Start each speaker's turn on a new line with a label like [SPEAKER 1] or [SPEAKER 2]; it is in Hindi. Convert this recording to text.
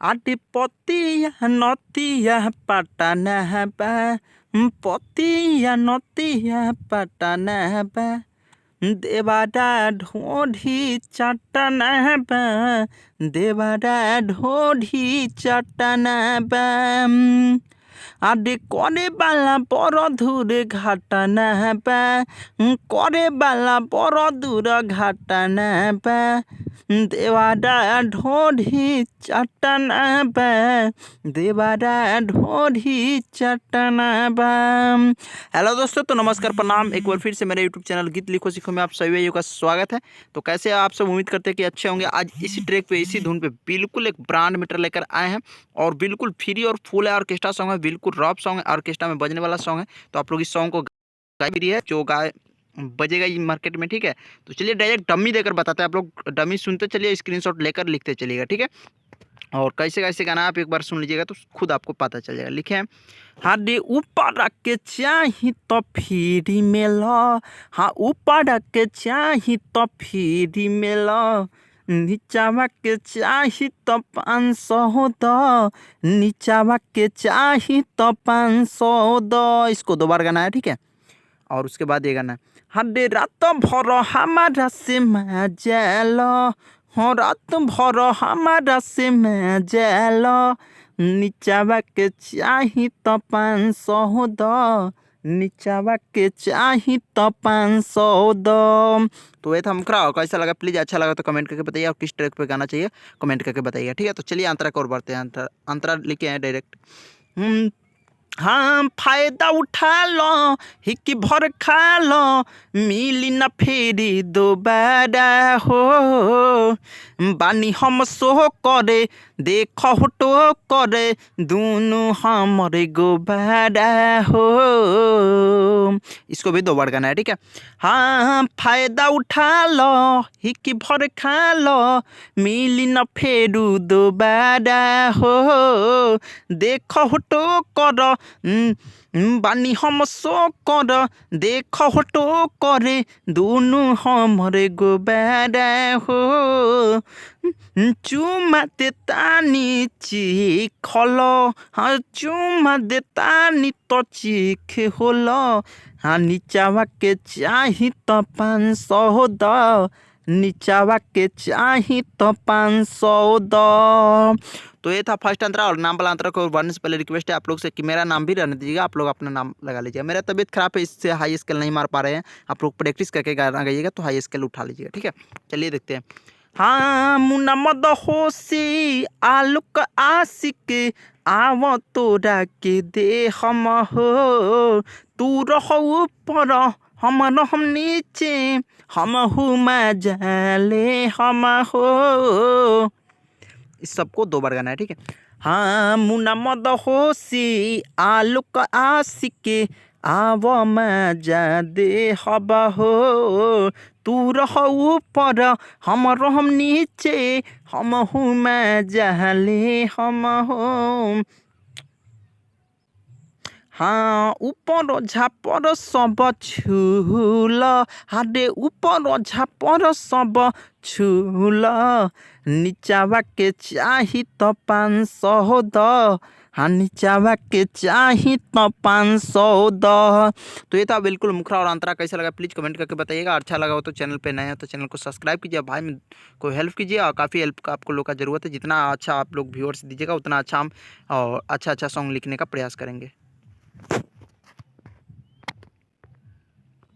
[SPEAKER 1] आटे पतिया नतिया पटना बा, पतिया नतिया पटना बा, देवारा ढोढ़ी चटना बा, देवारा ढोढ़ी चटना बा। आडे करे बाला बड़ दूर घाटना बा, करे बाला बड़ दूर घाटना बा, देवारा ढोढ़ी चटना बा, देवारा ढोढ़ी चटना बा। हेलो दोस्तों, तो नमस्कार, प्रणाम। एक बार फिर से मेरे यूट्यूब चैनल गीत लिखो सीखो में आप सभी भाइयों का स्वागत है। तो कैसे आप सब, उम्मीद करते हैं कि अच्छे होंगे। आज इसी ट्रैक पे, इसी धुन पे बिल्कुल एक ब्रांड मीटर लेकर आए हैं और बिल्कुल फ्री और फुल है। ऑर्केस्ट्रा सॉन्ग है, बिल्कुल रॉप सॉन्ग है, ऑर्केस्ट्रा में बजने वाला सॉन्ग है। तो आप लोग इस सॉन्ग को गाय भी है, जो गाय बजेगा ये मार्केट में, ठीक है। तो चलिए डायरेक्ट डमी देकर बताते हैं। आप लोग डमी सुनते चलिए, स्क्रीनशॉट लेकर लिखते चलिएगा, ठीक है। और कैसे कैसे गाना आप एक बार सुन लीजिएगा तो खुद आपको पता चल जाएगा। लिखे हैं, हाडे ऊपर रख के चाही तो फ्री में लो, हाँ ऊपर रख के चाही तो फ्री में लो, नीचावा के चाही तो 500 दो, नीचावा के चाही तो 500 दो। इसको 2 बार गाना है, ठीक है। और उसके बाद ये गाना है, हाडे रात भर हमारा से मजा लो, हो रात भर हमारा से मजा लो, नीचावा के चाही तो 500 दो, नीचावा के चाही तो 500 दो। तो ये था मुखरा। कैसा लगा प्लीज़, अच्छा लगा तो कमेंट करके बताइए, और किस ट्रैक पे गाना चाहिए कमेंट करके बताइए, ठीक है। तो चलिए अंतरा को और बढ़ते हैं। अंतरा लिखे हैं डायरेक्ट। हाँ फायदा उठा लो, हिक्की भर खा लो, मिली न फेरी दोबारा हो, बानी हम सो करे देख हटो करे, दोनों हमारे गोबारा हो। इसको भी 2 बार गाना है, ठीक है। हाँ फायदा उठा लो, हिक्की भर खा लो, मिली न फेरू दोबारा हो, देख हटो कर, बानी हम सो कर, देख हटो करे, दोनों हमरे गोबारा हो, चुमा देतानी चीख लो, हाँ चुमा देतानी तो चीख होलो, हाँ नीचावा के चाही तो 500 दो, नीचावा के चाही तो 500 दो। तो ये था फर्स्ट अंतरा। और नाम वाला अंतरा को बढ़ने से पहले रिक्वेस्ट है आप लोग से कि मेरा नाम भी रहने दीजिएगा, आप लोग अपना नाम लगा लीजिएगा। मेरा तबीयत खराब है, इससे हाई स्केल नहीं मार पा रहे हैं। आप लोग प्रैक्टिस करके गाना गाइएगा तो हाई स्केल उठा लीजिएगा, ठीक है। चलिए देखते हैं। हाँ मुन्ना मद होशी आलुक आशिक, आव तोरा के दे हम हो, तू रहो ऊपर हम रहम नीचे, हम हुमा जाले हम हो। इस सबको 2 बार गाना है, ठीक है। हाँ मुन्ना मद होशी आलुक आशिक, आव मजा दे हब हो, तू रह ऊपर हम रहम नीचे, हम हुमा जाले हम हो। हाँ ऊपर झापर सब छूल, हाडे ऊपर झापर सब छूल, नीचावा के चाही तो 500 दो, हाँ नीचावा के चाही तो 500 दो। तो ये था बिल्कुल मुखरा और अंतरा। कैसा लगा प्लीज़ कमेंट करके बताइएगा। अच्छा लगा हो तो चैनल पे नए हो तो चैनल को सब्सक्राइब कीजिए, भाई में को हेल्प कीजिए। और काफ़ी हेल्प का आपको लोग का ज़रूरत है। जितना अच्छा आप लोग व्यूअर्स दीजिएगा उतना अच्छा हम और अच्छा सॉन्ग लिखने का प्रयास करेंगे।